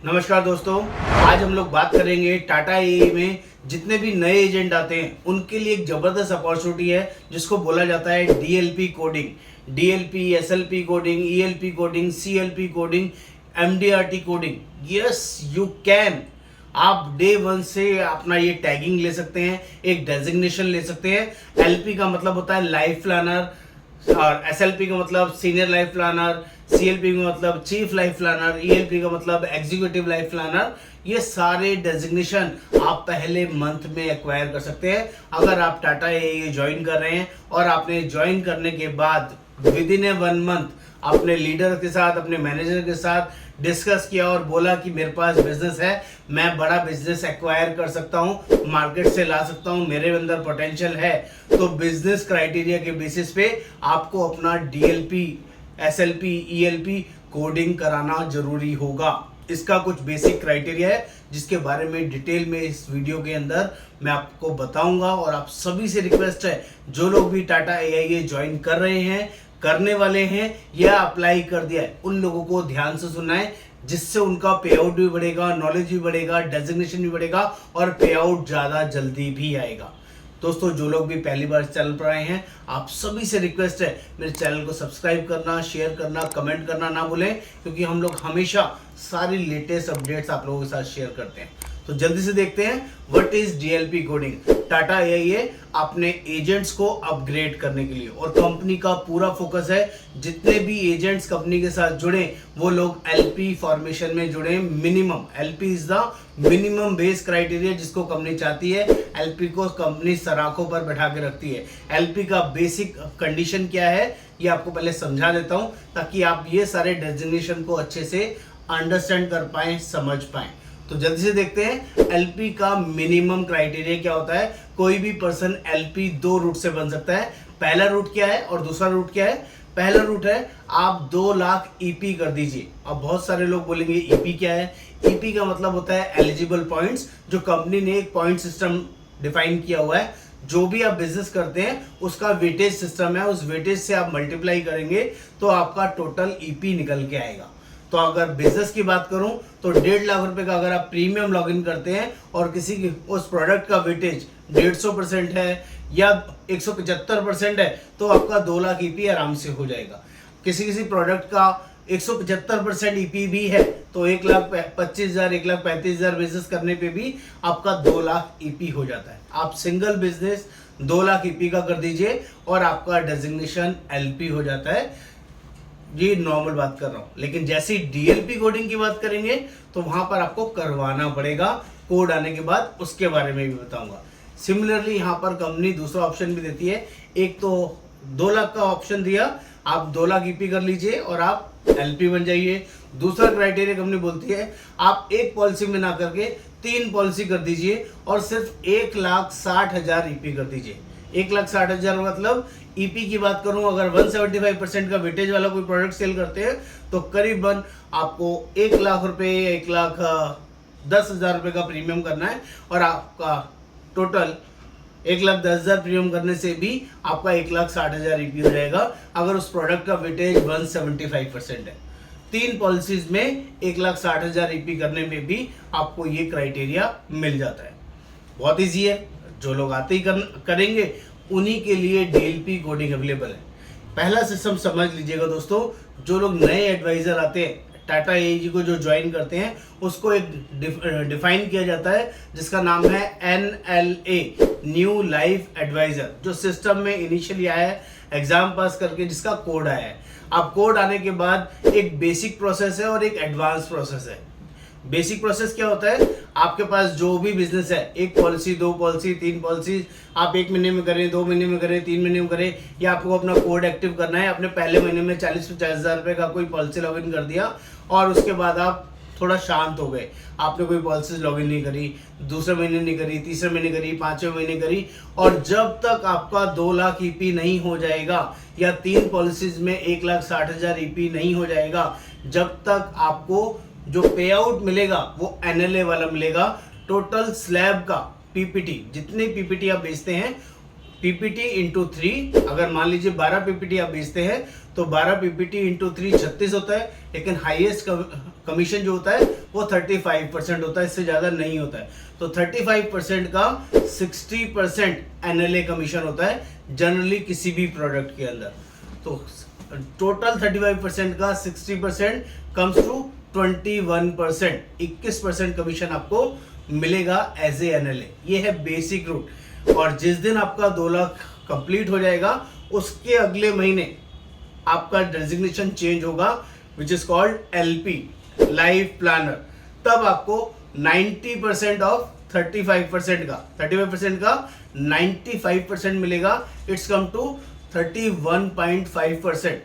नमस्कार दोस्तों, आज हम लोग बात करेंगे टाटा एआई में जितने भी नए एजेंट आते हैं उनके लिए एक ज़बरदस्त अपॉर्चुनिटी है जिसको बोला जाता है DLP coding. DLP, SLP coding, ELP coding, CLP coding, MDRT coding. Yes you can. आप डे वन से अपना ये टैगिंग ले सकते हैं, एक डेजिग्नेशन ले सकते हैं। एलपी का मतलब होता है लाइफ प्लानर, और एसएलपी का मतलब सीनियर लाइफ प्लानर, सीएलपी का मतलब चीफ लाइफ प्लानर, ईएलपी का मतलब एग्जीक्यूटिव लाइफ प्लानर। ये सारे डेजिग्नेशन आप पहले मंथ में एक्वायर कर सकते हैं अगर आप टाटा एआई ज्वाइन कर रहे हैं। और आपने ज्वाइन करने के बाद विद इन ए 1 मंथ अपने लीडर के साथ, अपने मैनेजर के साथ डिस्कस किया और बोला कि मेरे पास बिजनेस है, मैं बड़ा बिजनेस एक्वायर कर सकता हूँ, मार्केट से ला सकता हूँ, मेरे अंदर पोटेंशियल है, तो बिजनेस क्राइटेरिया के बेसिस पे आपको अपना डीएलपी, एसएलपी, ईएलपी कोडिंग कराना जरूरी होगा। इसका कुछ बेसिक क्राइटेरिया है जिसके बारे में डिटेल में इस वीडियो के अंदर मैं आपको बताऊंगा। और आप सभी से रिक्वेस्ट है, जो लोग भी टाटा एआई ज्वाइन कर रहे हैं, करने वाले हैं या अप्लाई कर दिया है, उन लोगों को ध्यान से सुनना है, जिससे उनका पे आउट भी बढ़ेगा, नॉलेज भी बढ़ेगा, डेजिग्नेशन भी बढ़ेगा और पे आउट ज़्यादा जल्दी भी आएगा। दोस्तों, जो लोग भी पहली बार चैनल पर आए हैं, आप सभी से रिक्वेस्ट है मेरे चैनल को सब्सक्राइब करना, शेयर करना, कमेंट करना ना भूलें, क्योंकि हम लोग हमेशा सारी लेटेस्ट अपडेट्स आप लोगों के साथ शेयर करते हैं। तो जल्दी से देखते हैं what is DLP coding. Tata AI अपने एजेंट्स को अपग्रेड करने के लिए, और कंपनी का पूरा फोकस है जितने भी एजेंट्स कंपनी के साथ जुड़े वो लोग एलपी फॉर्मेशन में जुड़े। Minimum LP is the minimum base criteria जिसको कंपनी चाहती है। एलपी को कंपनी सराखों पर बैठा के रखती है। एलपी का बेसिक कंडीशन क्या है ये आपको पहले समझा देता हूं, ताकि आप ये सारे डेजिग्नेशन को अच्छे से अंडरस्टैंड कर पाएं, समझ पाएं। तो जल्दी से देखते हैं एलपी का मिनिमम क्राइटेरिया क्या होता है। कोई भी पर्सन एलपी 2 रूट से बन सकता है। पहला रूट क्या है और दूसरा रूट क्या है? पहला रूट है आप 2 लाख ईपी कर दीजिए। अब बहुत सारे लोग बोलेंगे ईपी क्या है? ईपी का मतलब होता है एलिजिबल पॉइंट्स, जो कंपनी ने एक पॉइंट सिस्टम डिफाइन किया हुआ है। जो भी आप बिजनेस करते हैं उसका वेटेज सिस्टम है, उस वेटेज से आप मल्टीप्लाई करेंगे तो आपका टोटल ईपी निकल के आएगा। तो अगर बिजनेस की बात करूं तो 1.5 लाख रुपए का अगर आप प्रीमियम लॉगिन करते हैं और किसी की उस प्रोडक्ट का वेटेज 150% है या 175% है, तो आपका 2 लाख ईपी आराम से हो जाएगा। किसी प्रोडक्ट का 175% ईपी भी है तो 1,25,000, 1,35,000 बिजनेस करने पे भी आपका 2 लाख ईपी हो जाता है। आप सिंगल बिजनेस 2 लाख ईपी का कर दीजिए और आपका डेजिग्नेशन एलपी हो जाता है। ये नॉर्मल बात कर रहा हूं, लेकिन जैसे डीएलपी कोडिंग की बात करेंगे तो वहां पर आपको करवाना पड़ेगा। कोड आने के बाद उसके बारे में भी बताऊंगा। सिमिलरली यहां पर कंपनी दूसरा ऑप्शन भी देती है। एक तो 2 लाख का ऑप्शन दिया, आप 2 लाख ईपी कर लीजिए और आप एलपी बन जाइए। दूसरा क्राइटेरिया कंपनी बोलती है आप एक पॉलिसी में ना करके 3 पॉलिसी कर दीजिए और सिर्फ 1,60,000 ईपी कर दीजिए। 1,60,000 मतलब ईपी की बात करूं, अगर 175% का वेटेज वाला कोई प्रोडक्ट सेल करते हैं तो करीबन आपको 1 लाख रुपए, 1,10,000 रुपए का प्रीमियम करना है और आपका टोटल 1,10,000 प्रीमियम करने से भी आपका 1,60,000 ईपी हो जाएगा, अगर उस प्रोडक्ट का वेटेज 175% है। 3 पॉलिसीज में 1,60,000 ईपी करने में भी आपको ये क्राइटेरिया मिल जाता है। बहुत ईजी है, जो लोग आते ही करेंगे उन्हीं के लिए डीएलपी कोडिंग अवेलेबल है। पहला सिस्टम समझ लीजिएगा दोस्तों, जो लोग नए एडवाइजर आते हैं टाटा एआई को जो ज्वाइन करते हैं उसको एक डिफाइन किया जाता है जिसका नाम है NLA, न्यू लाइफ एडवाइजर, जो सिस्टम में इनिशियली आया है एग्जाम पास करके, जिसका कोड आया है। अब कोड आने के बाद एक बेसिक प्रोसेस है और एक एडवांस प्रोसेस है। बेसिक प्रोसेस क्या होता है? आपके पास जो भी बिजनेस है, 1 पॉलिसी, 2 पॉलिसी, 3 पॉलिसी, आप 1 महीने में करें, 2 महीने में करें, 3 महीने में करें, या आपको अपना कोड एक्टिव करना है। अपने पहले महीने में 40-50,000 रुपए का कोई पॉलिसी लॉगिन कर दिया और उसके बाद आप थोड़ा शांत हो गए, आपने कोई पॉलिसी लॉगिन नहीं करी, दूसरे महीने नहीं करी, तीसरे महीने करी, 5वें महीने करी, और जब तक आपका 2 लाख ईपी नहीं हो जाएगा या 3 पॉलिसीज में 1,60,000 ईपी नहीं हो जाएगा, जब तक आपको जो पे आउट मिलेगा वो एनएलए वाला मिलेगा। टोटल स्लैब का पीपीटी, जितने पीपीटी आप बेचते हैं पीपीटी इंटू 3, अगर मान लीजिए 12 पीपीटी आप बेचते हैं तो 12 पीपीटी इंटू 3 36 होता है, लेकिन हाईएस्ट कमीशन जो होता है वो 35% होता है, इससे ज्यादा नहीं होता है। तो 35% का 60% एनएलए कमीशन होता है जनरली किसी भी प्रोडक्ट के अंदर। तो टोटल 35% का 60% कम्स टू 21%, 21% कमीशन आपको मिलेगा एज ए एनएलए। ये है बेसिक रूट। और जिस दिन आपका 2 लाख कंप्लीट हो जाएगा उसके अगले महीने आपका डेजिग्नेशन चेंज होगा, which is called LP, life planner. तब आपको 90% ऑफ 35% का 95% मिलेगा। It's come to 31.5%।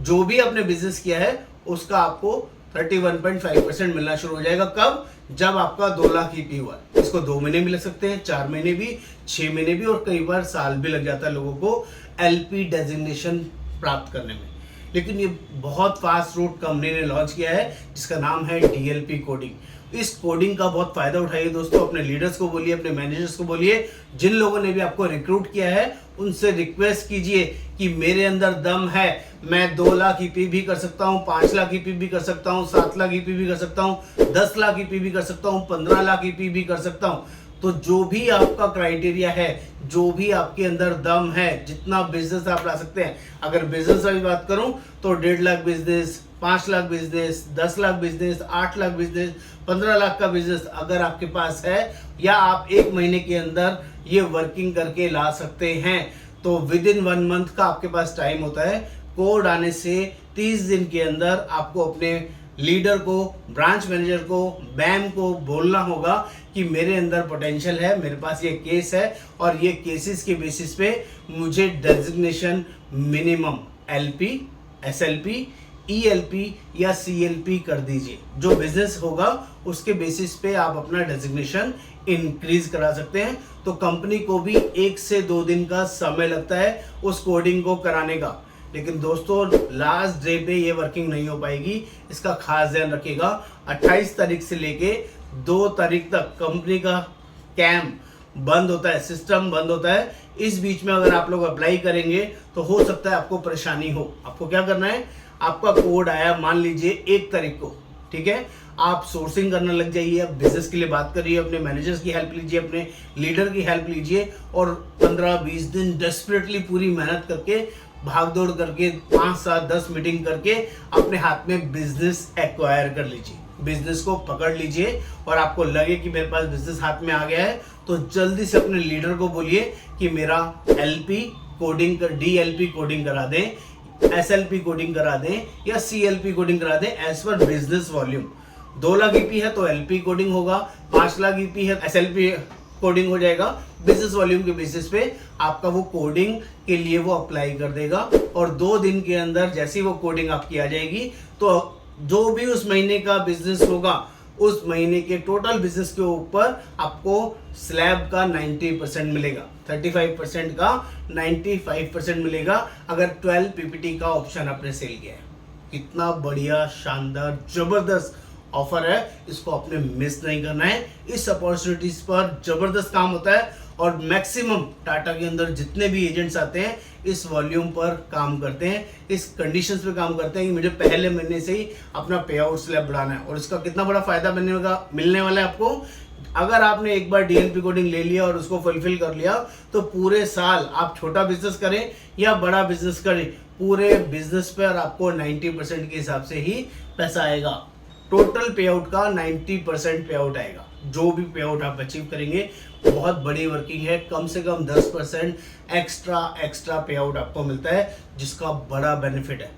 जो भी आपने बिजनेस किया है उसका आपको 31.5% मिलना शुरू हो जाएगा। कब? जब आपका 2 लाख ईपी हुआ। इसको 2 महीने भी लग सकते हैं, 4 महीने भी, 6 महीने भी, और कई बार साल भी लग जाता है लोगों को एलपी डेजिग्नेशन प्राप्त करने में। लेकिन ये बहुत फास्ट रूट कंपनी ने लॉन्च किया है जिसका नाम है डीएलपी कोडिंग। इस कोडिंग का बहुत फायदा उठाइए दोस्तों। अपने लीडर्स को बोलिए, अपने मैनेजर्स को बोलिए, जिन लोगों ने भी आपको रिक्रूट किया है उनसे रिक्वेस्ट कीजिए कि मेरे अंदर दम है, मैं 2 लाख ईपी भी कर सकता हूँ, 5 लाख ईपी भी कर सकता हूँ, 7 लाख ईपी भी कर सकता हूँ, 10 लाख ईपी भी कर सकता हूँ, 15 लाख ईपी भी कर सकता हूँ। तो जो भी आपका क्राइटेरिया है, जो भी आपके अंदर दम है, जितना बिजनेस आप ला सकते हैं। अगर बिजनेस की बात करूं तो 1.5 lakh business, 5 lakh business, 10 lakh business, 8 lakh business, 15 lakh का बिजनेस अगर आपके पास है, या आप 1 महीने के अंदर ये वर्किंग करके ला सकते हैं, तो विद इन 1 मंथ का आपके पास टाइम होता है। कोड आने से 30 दिन के अंदर आपको अपने लीडर को, ब्रांच मैनेजर को, बैम को बोलना होगा कि मेरे अंदर पोटेंशियल है, मेरे पास ये केस है, और ये केसेस के बेसिस पे मुझे designation minimum LP, SLP, ELP या सीएलपी कर दीजिए। जो बिजनेस होगा उसके बेसिस पे आप अपना डेजिग्नेशन इंक्रीज करा सकते हैं। तो कंपनी को भी 1 से 2 दिन का समय लगता है उस कोडिंग को कराने का। लेकिन दोस्तों लास्ट डे पे ये वर्किंग नहीं हो पाएगी, इसका खास ध्यान रखिएगा। 28 तारीख से लेके 2 तारीख तक कंपनी का कैंप बंद होता है, सिस्टम बंद होता है। इस बीच में अगर आप लोग अप्लाई करेंगे तो हो सकता है आपको परेशानी हो। आपको क्या करना है, आपका कोड आया मान लीजिए 1 तारीख को, ठीक है, आप सोर्सिंग करने लग जाइए, आप बिजनेस के लिए बात करिए, अपने मैनेजर्स की हेल्प लीजिए, अपने लीडर की हेल्प लीजिए, और 15-20 दिन डेस्परेटली पूरी मेहनत करके, भाग दौड़ करके, 5, 7, 10 मीटिंग करके अपने हाथ में बिजनेस एक्वायर कर लीजिए, बिजनेस को पकड़ लीजिए। और आपको लगे कि मेरे पास बिजनेस हाथ में आ गया है तो जल्दी से अपने लीडर को बोलिए कि मेरा एलपी कोडिंग, डीएलपी कोडिंग करा दें, एसएलपी कोडिंग करा दें, या सीएलपी कोडिंग करा दें as per business volume. 2 lakh EP है तो एलपी कोडिंग होगा, 5 लाख ईपी है एसएलपी कोडिंग हो जाएगा। बिजनेस वॉल्यूम के बेसिस पे आपका वो कोडिंग के लिए वो अप्लाई कर देगा, और 2 दिन के अंदर जैसी वो कोडिंग आपकी आ जाएगी तो जो भी उस महीने का बिजनेस होगा, उस महीने के टोटल बिजनेस के ऊपर आपको स्लैब का 90% मिलेगा, 35% का 95% मिलेगा अगर 12 पीपीटी का ऑप्शन आपने सेल किया है। कितना बढ़िया, शानदार, जबरदस्त ऑफर है, इसको आपने मिस नहीं करना है। इस अपॉर्चुनिटीज पर जबरदस्त काम होता है, और मैक्सिमम टाटा के अंदर जितने भी एजेंट्स आते हैं इस वॉल्यूम पर काम करते हैं, इस कंडीशंस पे काम करते हैं कि मुझे पहले महीने से ही अपना पे आउट स्लैब बढ़ाना है। और इसका कितना बड़ा फायदा मिलने वाला है आपको, अगर आपने एक बार डीएलपी कोडिंग ले लिया और उसको फुलफिल कर लिया तो पूरे साल आप छोटा बिजनेस करें या बड़ा बिजनेस करें, पूरे बिजनेस पर आपको 90% के हिसाब से ही पैसा आएगा। टोटल पे आउट का 90% पे आउट आएगा। जो भी पे आउट आप अचीव करेंगे, बहुत बड़ी वर्किंग है, कम से कम 10% एक्स्ट्रा पे आउट आपको मिलता है, जिसका बड़ा बेनिफिट है।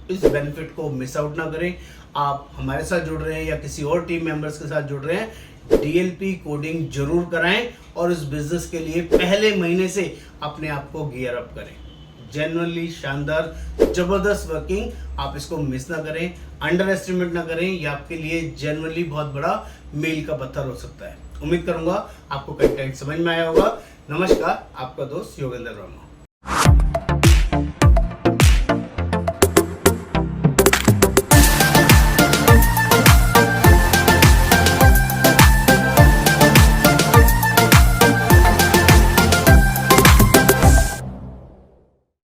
इस बेनिफिट को मिस आउट ना करें। आप हमारे साथ जुड़ रहे हैं या किसी और टीम मेंबर्स के साथ जुड़ रहे हैं, डीएलपी कोडिंग जरूर कराएं, और इस बिजनेस के लिए पहले महीने से अपने आप को गियर अप करें। जेन्युइनली शानदार, जबरदस्त वर्किंग, आप इसको मिस ना करें, अंडर एस्टिमेट ना करें। ये आपके लिए जेन्युइनली बहुत बड़ा मील का पत्थर हो सकता है। उम्मीद करूंगा आपको कंटेंट समझ में आया होगा। नमस्कार, आपका दोस्त योगेंद्र वर्मा।